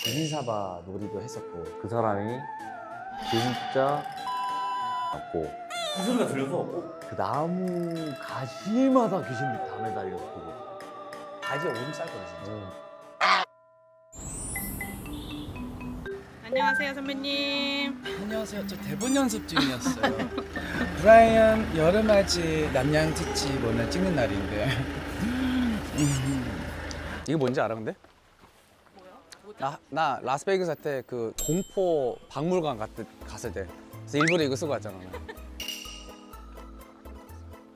이사바 놀이도 했었고. 그 사람이 진짜 맞고 이 소리가 들려서 그 나무 가지마다 귀신들이 다 매달려서 보고 바지에 오줌 쌀 거야 진짜. 안녕하세요 선배님. 안녕하세요. 저 대본 연습 중이었어요. 브라이언 여름맞이 남양 특집 오늘 찍는 날인데. 이거 뭔지 알아 근데? 나 라스베이거스 때 그 공포 박물관 갔을 때 그래서 일부러 이거 쓰고 왔잖아.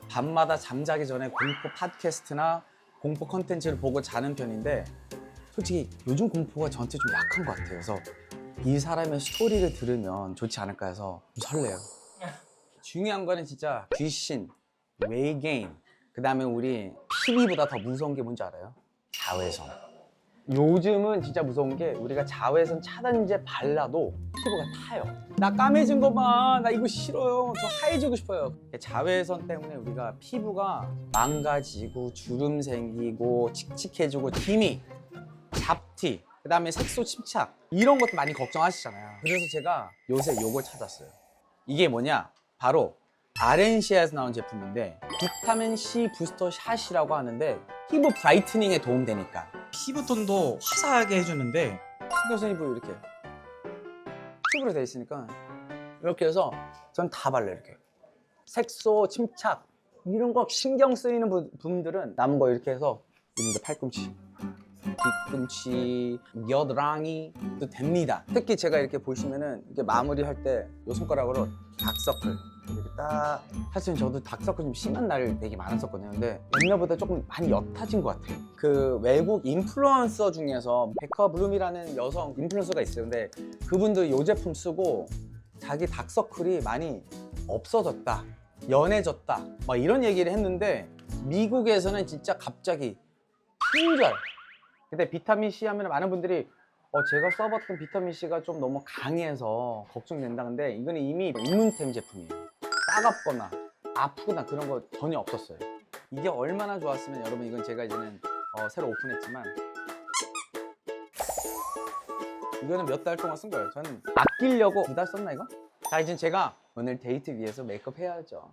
밤마다 잠자기 전에 공포 팟캐스트나 공포 컨텐츠를 보고 자는 편인데 솔직히 요즘 공포가 저한테 좀 약한 것 같아요. 그래서 이 사람의 스토리를 들으면 좋지 않을까 해서 좀 설레요. 중요한 거는 진짜 귀신, 외계인, 그 다음에 우리 피비보다 더 무서운 게 뭔지 알아요? 자외선. 요즘은 진짜 무서운 게 우리가 자외선 차단제 발라도 피부가 타요. 나 까매진 거 봐. 나 이거 싫어요. 저 하얘지고 싶어요. 자외선 때문에 우리가 피부가 망가지고 주름 생기고 칙칙해지고 기미, 잡티, 그 다음에 색소 침착 이런 것도 많이 걱정하시잖아요. 그래서 제가 요새 요걸 찾았어요. 이게 뭐냐? 바로 RNC에서 나온 제품인데 비타민 C 부스터 샷이라고 하는데 피부 브라이트닝에 도움되니까 피부톤도 화사하게 해주는데 신경 부위 이렇게 튜브로 돼 있으니까 이렇게 해서 전 다 발라요. 이렇게 색소, 침착 이런 거 신경 쓰이는 분들은 남은 거 이렇게 해서 이런 팔꿈치, 뒤꿈치, 겨드랑이도 됩니다. 특히 제가 이렇게 보시면은 이렇게 마무리할 때 이 손가락으로 다크서클 이렇게 딱 사실 저도 다크서클 좀 심한 날 되게 많았었거든요. 근데 옛날보다 조금 많이 옅어진 것 같아요. 그 외국 인플루언서 중에서 베커 블룸이라는 여성 인플루언서가 있어요. 근데 그분도 이 제품 쓰고 자기 다크서클이 많이 없어졌다, 연해졌다 막 이런 얘기를 했는데 미국에서는 진짜 갑자기 품절. 근데 비타민 C 하면 많은 분들이 제가 써봤던 비타민 C가 좀 너무 강해서 걱정된다. 근데 이거는 이미 입문템 제품이에요. 따갑거나 아프거나 그런 거 전혀 없었어요. 이게 얼마나 좋았으면 여러분 이건 제가 이제는 새로 오픈했지만 이거는 몇 달 동안 쓴 거예요. 저는 아끼려고 2달 썼나 이거? 자 이제 제가 오늘 데이트 위해서 메이크업 해야죠.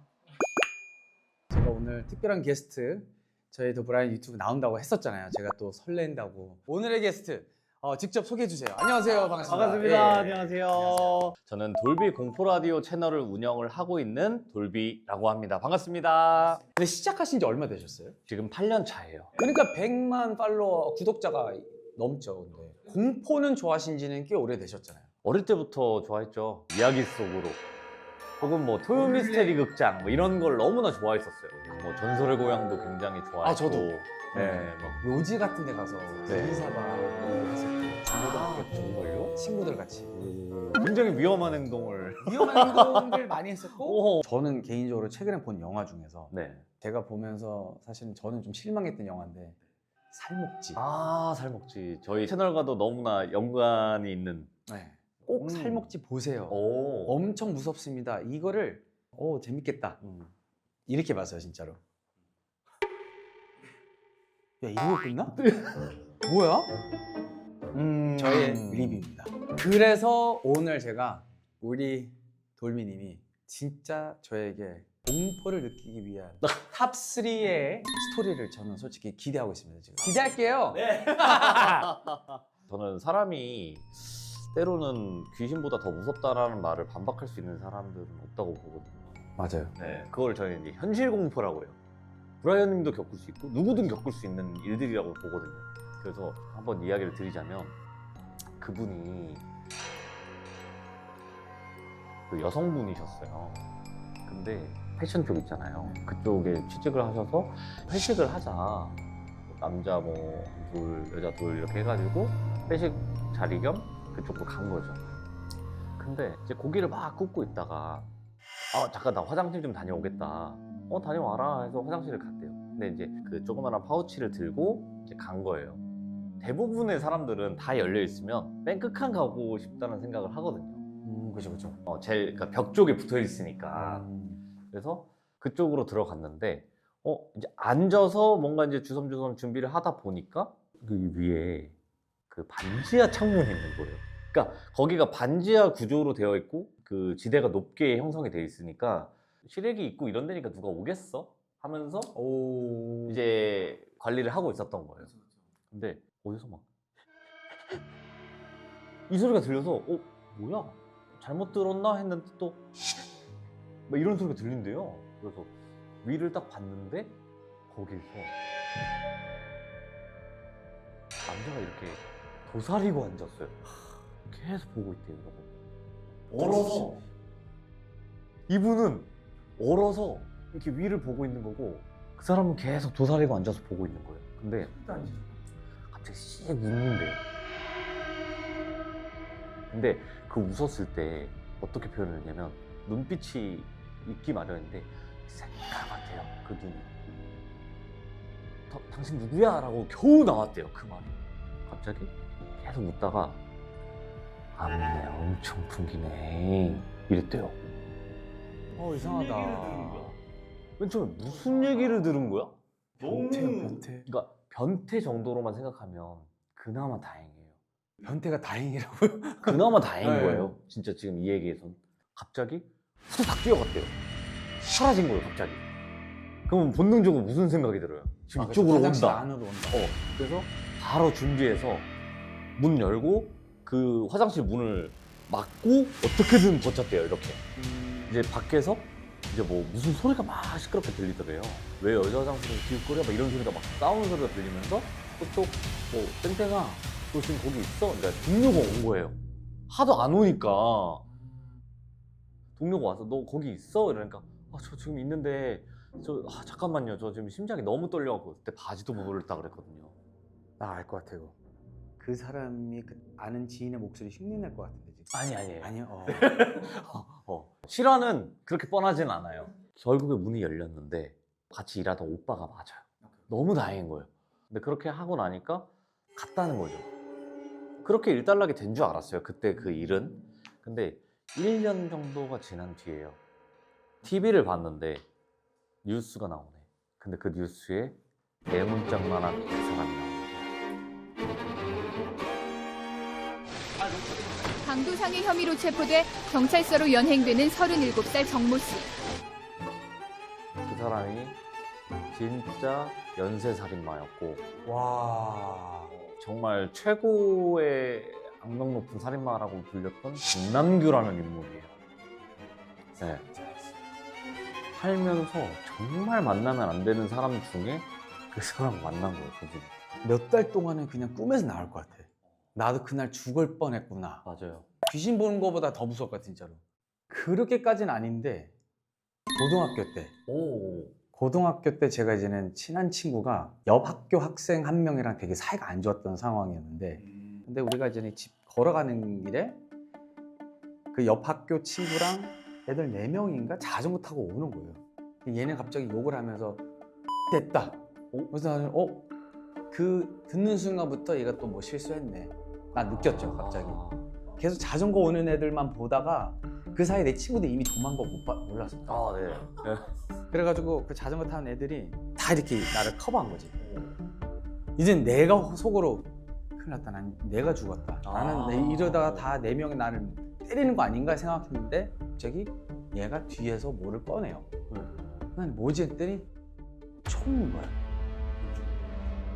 제가 오늘 특별한 게스트 저희 더 브라이언 유튜브 나온다고 했었잖아요. 제가 또 설렌다고. 오늘의 게스트 직접 소개해 주세요. 안녕하세요. 반갑습니다. 반갑습니다. 예. 안녕하세요. 저는 돌비 공포라디오 채널을 운영을 하고 있는 돌비라고 합니다. 반갑습니다. 근데 시작하신 지 얼마 되셨어요? 지금 8년 차예요. 그러니까 100만 팔로워 구독자가 넘죠. 근데 공포는 좋아하신 지는 꽤 오래되셨잖아요. 어릴 때부터 좋아했죠. 이야기 속으로. 혹은 뭐 토요미스테리 극장 뭐 이런 걸 너무나 좋아했었어요. 뭐 전설의 고향도 굉장히 좋아했고. 아, 저도. 네, 막 묘지 같은 데 가서 네. 이사바 했을 때 친구들 정말요? 친구들 같이 굉장히 위험한 행동을. 위험한 행동들 많이 했었고 오. 저는 개인적으로 최근에 본 영화 중에서 네. 제가 보면서 사실은 저는 좀 실망했던 영화인데 살목지. 아, 살목지. 저희 채널과도 너무나 연관이 있는. 네. 꼭 살목지 보세요. 오. 엄청 무섭습니다. 이거를 재밌겠다 이렇게 봤어요 진짜로. 야 이거 끝나? 뭐야? 저의 리뷰입니다. 그래서 오늘 제가 우리 돌미님이 진짜 저에게 공포를 느끼기 위한 탑 3의 스토리를 저는 솔직히 기대하고 있습니다. 지금 기대할게요. 네. 저는 사람이 때로는 귀신보다 더 무섭다라는 말을 반박할 수 있는 사람들은 없다고 보거든요. 맞아요. 네, 그걸 저는 이제 현실 공포라고 해요. 브라이언 님도 겪을 수 있고 누구든 겪을 수 있는 일들이라고 보거든요. 그래서 한번 이야기를 드리자면 그분이 그 여성분이셨어요. 근데 패션 쪽 있잖아요. 그쪽에 취직을 하셔서 회식을 하자. 남자 뭐 둘, 여자 둘 이렇게 해가지고 회식 자리 겸 그쪽으로 간 거죠. 근데 이제 고기를 막 굽고 있다가 잠깐 나 화장실 좀 다녀오겠다. 다녀와라 해서 화장실을 갔대요. 근데 이제 그 조그마한 파우치를 들고 이제 간 거예요. 대부분의 사람들은 다 열려 있으면 맨 끝칸 가고 싶다는 생각을 하거든요. 그죠 그죠. 제일 그러니까 벽 쪽에 붙어 있으니까. 그래서 그쪽으로 들어갔는데 이제 앉아서 뭔가 이제 주섬주섬 준비를 하다 보니까 그 위에 그 반지하 창문이 있는 거예요. 그러니까 거기가 반지하 구조로 되어 있고 그 지대가 높게 형성이 되어 있으니까 시래기 있고 이런 데니까 누가 오겠어? 하면서 오. 이제 관리를 하고 있었던 거예요. 근데 어디서 막 이 소리가 들려서 뭐야? 잘못 들었나 했는데 또 막 이런 소리가 들린대요. 그래서 위를 딱 봤는데 거기서 남자가 이렇게 도사리고 앉았어요. 계속 보고 있대요, 이러고. 얼어서 이분은 얼어서 이렇게 위를 보고 있는 거고 그 사람은 계속 도사리고 앉아서 보고 있는 거예요. 근데 갑자기 씩 웃는데요. 근데 그 웃었을 때 어떻게 표현을 했냐면 눈빛이 있기 마련인데 새까맣대요, 그 눈이. 당신 누구야? 라고 겨우 나왔대요, 그 말이. 갑자기 계속 웃다가 안내 엄청 풍기네 이랬대요. 이상하다. 맨 처음에 무슨 얘기를 들은 거야? 변태요, 변태. 그러니까 변태 정도로만 생각하면 그나마 다행이에요. 변태가 다행이라고요? 그나마 다행인 네. 거예요. 진짜 지금 이 얘기에선. 갑자기 후딱 뛰어갔대요. 사라진 거예요, 갑자기. 그러면 본능적으로 무슨 생각이 들어요? 지금 이쪽으로 화장실 온다. 안으로 온다. 그래서 바로 준비해서 문 열고 그 화장실 문을 막고 어떻게든 버텼대요, 이렇게. 이제 밖에서 이제 뭐 무슨 소리가 막 시끄럽게 들리더래요. 왜 여자 화장실에 기웃거려? 막 이런 소리가 막 싸우는 소리가 들리면서 또 뭐 땡땡아 너 지금 거기 있어? 그러니까 동료가 온 거예요. 하도 안 오니까 동료가 와서 너 거기 있어? 이러니까 저 지금 있는데 잠깐만요. 저 지금 심장이 너무 떨려갖고 그때 바지도 못 올렸다 그랬거든요. 나 알 것 같아, 이거. 그 사람이 그 아는 지인의 목소리 흉내낼 것 같은데 지금. 아니에요. 아니요. 실화는 그렇게 뻔하진 않아요. 결국에 문이 열렸는데 같이 일하던 오빠가 맞아요. 너무 다행인 거예요. 근데 그렇게 하고 나니까 갔다는 거죠. 그렇게 일단락이 된 줄 알았어요, 그때 그 일은. 근데 1년 정도가 지난 뒤에요. TV를 봤는데 뉴스가 나오네. 근데 그 뉴스에 대문짝만한 그 사람이 나옵니다. 강도상의 혐의로 체포돼 경찰서로 연행되는 37살 정모 씨. 그 사람이 진짜 연쇄살인마였고 와. 정말 최고의 악명 높은 살인마라고 불렸던 김남규라는 인물이에요. 네. 살면서 정말 만나면 안 되는 사람 중에 그 사람을 만난 거예요, 그분. 몇 달 동안은 그냥 꿈에서 나올 것 같아. 나도 그날 죽을 뻔했구나. 맞아요. 귀신 보는 거보다 더 무섭다, 진짜로. 그렇게까지는 아닌데 고등학교 때. 고등학교 때 제가 이제는 친한 친구가 옆 학교 학생 한 명이랑 되게 사이가 안 좋았던 상황이었는데, 근데 우리가 이제 집 걸어가는 길에 그 옆 학교 친구랑 애들 4명인가 자전거 타고 오는 거예요. 얘는 갑자기 욕을 하면서 됐다. 그래서 나는 그 듣는 순간부터 얘가 또 뭐 실수했네. 난 느꼈죠, 갑자기. 계속 자전거 오는 애들만 보다가 그 사이에 내 친구들 이미 도망가 몰랐어. 네. 그래가지고 그 자전거 타는 애들이 다 이렇게 나를 커버한 거지. 이젠 내가 속으로 큰일 났다. 난 내가 죽었다. 나는 이러다가 다 4명이 나를 때리는 거 아닌가 생각했는데 갑자기 얘가 뒤에서 뭐를 꺼내요. 난 뭐지 했더니 총인 거야.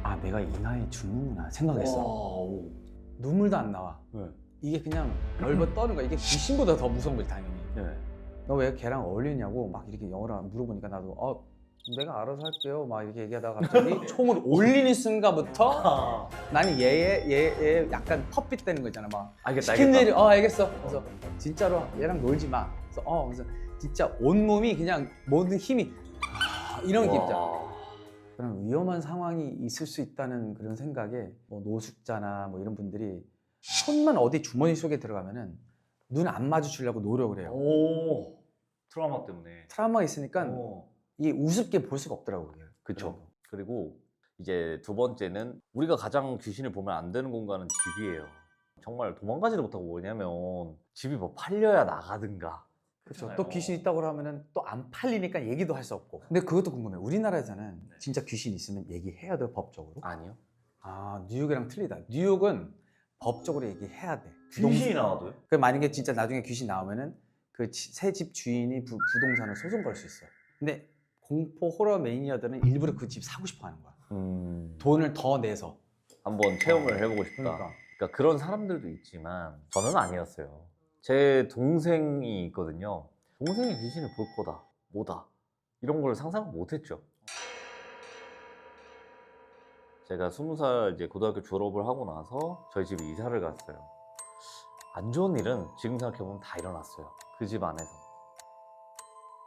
아, 내가 이 나이에 죽는구나 생각했어. 눈물도 안 나와. 이게 그냥 벌벌 떠는 거야. 이게 귀신보다 더 무서운 거지, 당연히. 너 왜 걔랑 어울리냐고 막 이렇게 영어로 물어보니까 나도 내가 알아서 할게요 막 이렇게 얘기하다가 갑자기 총을 올리는 순간부터 나는 얘 약간 퍼핏 되는 거 있잖아. 막 알겠다. 시킨 일이 알겠어. 그래서 진짜로 얘랑 놀지 마. 그래서 진짜 온몸이 그냥 모든 힘이 이런 게 있잖아. 그런 위험한 상황이 있을 수 있다는 그런 생각에 뭐 노숙자나 뭐 이런 분들이 손만 어디 주머니 속에 들어가면은 눈 안 마주치려고 노력을 해요. 트라우마 때문에. 트라우마가 있으니까 이게 우습게 볼 수가 없더라고요. 그렇죠. 그리고 이제 두 번째는 우리가 가장 귀신을 보면 안 되는 공간은 집이에요. 정말 도망가지도 못하고 뭐냐면 집이 뭐 팔려야 나가든가. 그렇죠. 또 귀신 있다고 하면은 또 안 팔리니까 얘기도 할 수 없고. 근데 그것도 궁금해. 우리나라에서는 진짜 귀신 있으면 얘기해야 돼요, 법적으로? 아니요. 뉴욕이랑 틀리다. 뉴욕은 법적으로 얘기해야 돼. 귀신이 나와도요? 그 만약에 진짜 나중에 귀신 나오면은 그 새 집 주인이 부동산을 소송 걸 수 있어. 근데 공포 호러 매니아들은 일부러 그 집 사고 싶어 하는 거야. 돈을 더 내서. 한번 체험을 해보고 싶다. 그러니까 그런 사람들도 있지만 저는 아니었어요. 제 동생이 있거든요. 동생이 귀신을 볼 거다, 뭐다 이런 걸 상상 못했죠. 제가 20살 이제 고등학교 졸업을 하고 나서 저희 집에 이사를 갔어요. 안 좋은 일은 지금 생각해보면 다 일어났어요. 그 집 안에서.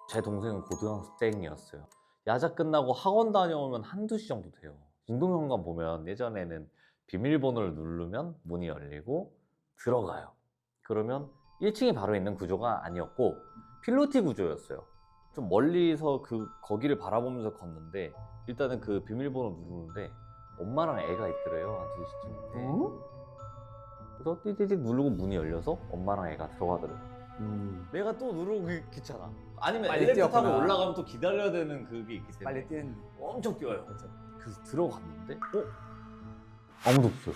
제 동생은 고등학생이었어요. 야자 끝나고 학원 다녀오면 한두 시 정도 돼요. 운동현관 보면 예전에는 비밀번호를 누르면 문이 열리고 들어가요. 그러면 1층이 바로 있는 구조가 아니었고 필로티 구조였어요. 좀 멀리서 거기를 바라보면서 걷는데 일단은 그 비밀번호 누르는데 엄마랑 애가 있더래요. 한 2시쯤인데 그래서 띠띠띠 누르고 문이 열려서 엄마랑 애가 들어가더래요. 내가 또 누르고 귀찮아. 아니면 빨리 엘리베이터 타고 뛰었구나. 올라가면 또 기다려야 되는 그게 있기 때문에 빨리 뛰는. 엄청 뛰어요. 그래서 들어갔는데 아무도 없어요.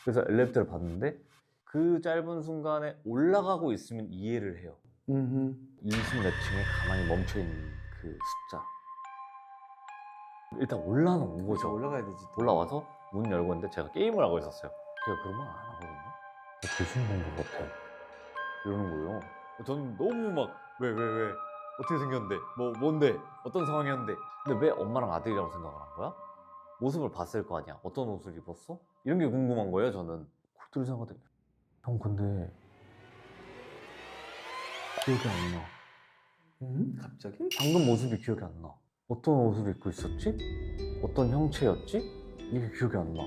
그래서 엘리베이터를 봤는데 그 짧은 순간에 올라가고 있으면 이해를 해요. 20 몇 층에 가만히 멈춰있는 그 숫자. 일단 올라온 거죠. 올라가야 되지. 올라와서 문 열고 있는데 제가 게임을 하고 있었어요. 걔가 그런 말 안 하거든요. 귀신 본 것 같아. 이러는 거예요. 저는 너무 막 왜? 어떻게 생겼는데? 뭔데? 어떤 상황이었는데? 근데 왜 엄마랑 아들이라고 생각을 한 거야? 모습을 봤을 거 아니야. 어떤 옷을 입었어? 이런 게 궁금한 거예요, 저는. 그렇게 생각하더니 형 근데 기억이 안 나. 갑자기? 방금 모습이 기억이 안 나. 어떤 옷을 입고 있었지? 어떤 형체였지? 이게 기억이 안 나.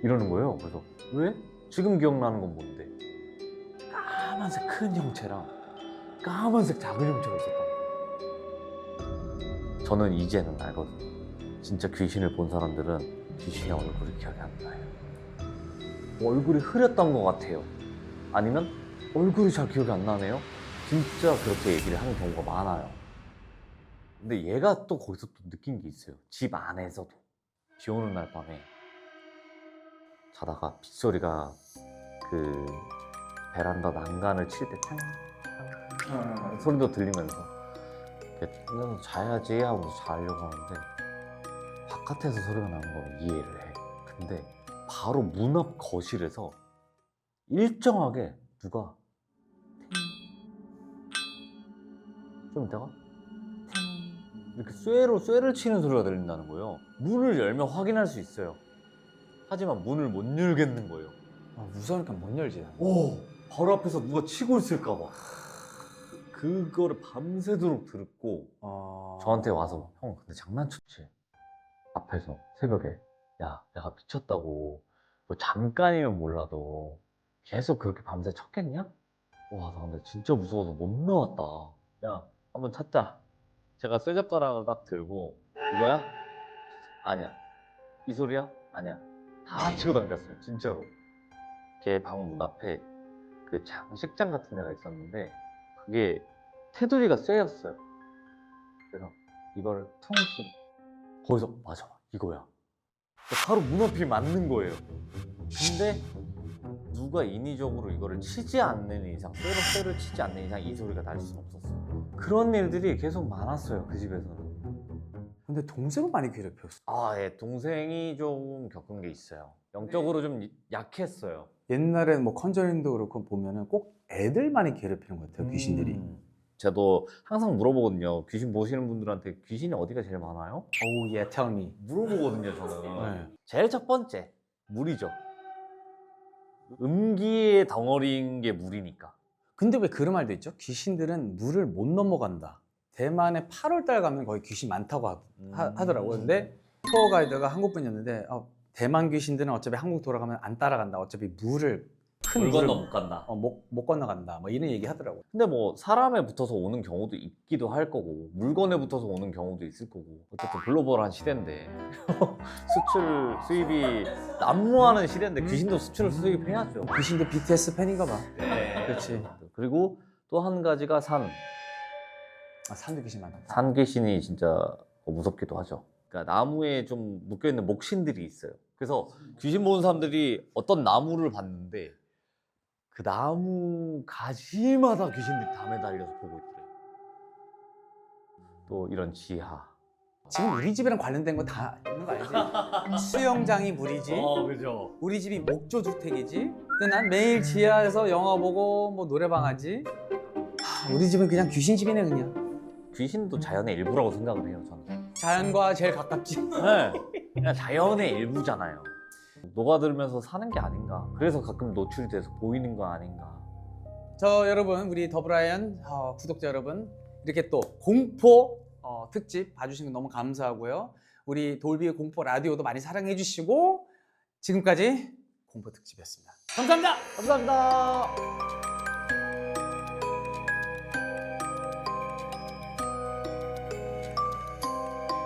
이러는 거예요. 그래서 왜? 지금 기억나는 건 뭔데? 까만색 큰 형체랑 까만색 작은 형체가 있었다. 저는 이제는 알거든요. 진짜 귀신을 본 사람들은 귀신의 얼굴이 기억이 안 나요. 얼굴이 흐렸던 것 같아요. 아니면 얼굴이 잘 기억이 안 나네요. 진짜 그렇게 얘기를 하는 경우가 많아요. 근데 얘가 또 거기서 또 느낀 게 있어요. 집 안에서도. 비 오는 날 밤에 자다가 빗소리가 그 베란다 난간을 칠 때 탕 소리도 들리면서 이러면서 자야지 하고 자려고 하는데 바깥에서 소리가 나는 걸 이해를 해. 근데 바로 문 앞 거실에서 일정하게 누가 좀 이따가 이렇게 쇠를 치는 소리가 들린다는 거예요. 문을 열면 확인할 수 있어요. 하지만 문을 못 열겠는 거예요. 무서우니까 못 열지. 나는. 바로 앞에서 누가 치고 있을까 봐. 그거를 밤새도록 듣고 저한테 와서 형 근데 장난쳤지? 앞에서 새벽에 야 내가 미쳤다고 뭐 잠깐이면 몰라도 계속 그렇게 밤새 쳤겠냐? 와 나 근데 진짜 무서워서 못 나왔다. 야 한번 찾자. 제가 쇠잡가락을 딱 들고 이거야? 아니야. 이 소리야? 아니야. 다 치고 당겼어요 진짜로. 걔 방 문 앞에 그 장식장 같은 데가 있었는데 그게 테두리가 쇠였어요. 그래서 이거를 퉁 쓰 거기서 맞아 이거야. 바로 문 앞이 맞는 거예요. 근데 누가 인위적으로 이거를 치지 않는 이상 쇠를 치지 않는 이상 이 소리가 날 수는 없었어요. 그런 일들이 계속 많았어요 그 집에서는. 근데 동생은 많이 괴롭혔어. 예, 동생이 좀 겪은 게 있어요. 영적으로 좀 약했어요. 옛날에 뭐 컨저링도 그렇고 보면은 꼭 애들 많이 괴롭히는 것 같아요. 귀신들이. 저도 항상 물어보거든요. 귀신 보시는 분들한테 귀신이 어디가 제일 많아요? Oh yeah, tell me. 물어보거든요, 저는. 네. 제일 첫 번째, 물이죠. 음기의 덩어리인 게 물이니까. 근데 왜 그런 말도 있죠? 귀신들은 물을 못 넘어간다. 대만에 8월달 가면 거기 귀신 많다고 하더라고요. 근데 투어 가이드가 한국 분이었는데 대만 귀신들은 어차피 한국 돌아가면 안 따라간다. 어차피 물을 큰 물 물을 건너 못 간다. 못 건너간다. 뭐 이런 얘기 하더라고요. 근데 뭐 사람에 붙어서 오는 경우도 있기도 할 거고 물건에 붙어서 오는 경우도 있을 거고 어쨌든 글로벌한 시대인데 수출 수입이 난무하는 시대인데 귀신도 수출을 수입해야죠. 귀신도 BTS 팬인가 봐. 네. 그렇지. 그리고 또 한 가지가 산. 산도 귀신 많다. 산 귀신이 진짜 무섭기도 하죠. 그러니까 나무에 좀 묶여있는 목신들이 있어요. 그래서 귀신 보는 사람들이 어떤 나무를 봤는데 그 나무 가지마다 귀신들이 다 매달려서 보고 있더래요. 또 이런 지하. 지금 우리 집이랑 관련된 거 다 있는 거 알지? 수영장이 물이지. 그죠. 우리 집이 목조 주택이지. 근데 난 매일 지하에서 영화 보고 뭐 노래방 하지. 우리 집은 그냥 귀신 집이네 그냥. 귀신도 자연의 일부라고 생각을 해요, 저는. 자연과 제일 가깝지. 네. 그냥 자연의 일부잖아요. 녹아들면서 사는 게 아닌가. 그래서 가끔 노출이 돼서 보이는 거 아닌가. 저 여러분 우리 더브라이언 구독자 여러분 이렇게 또 공포 특집 봐주신 거 너무 감사하고요. 우리 돌비 공포 라디오도 많이 사랑해 주시고 지금까지 공포 특집이었습니다. 감사합니다. 감사합니다.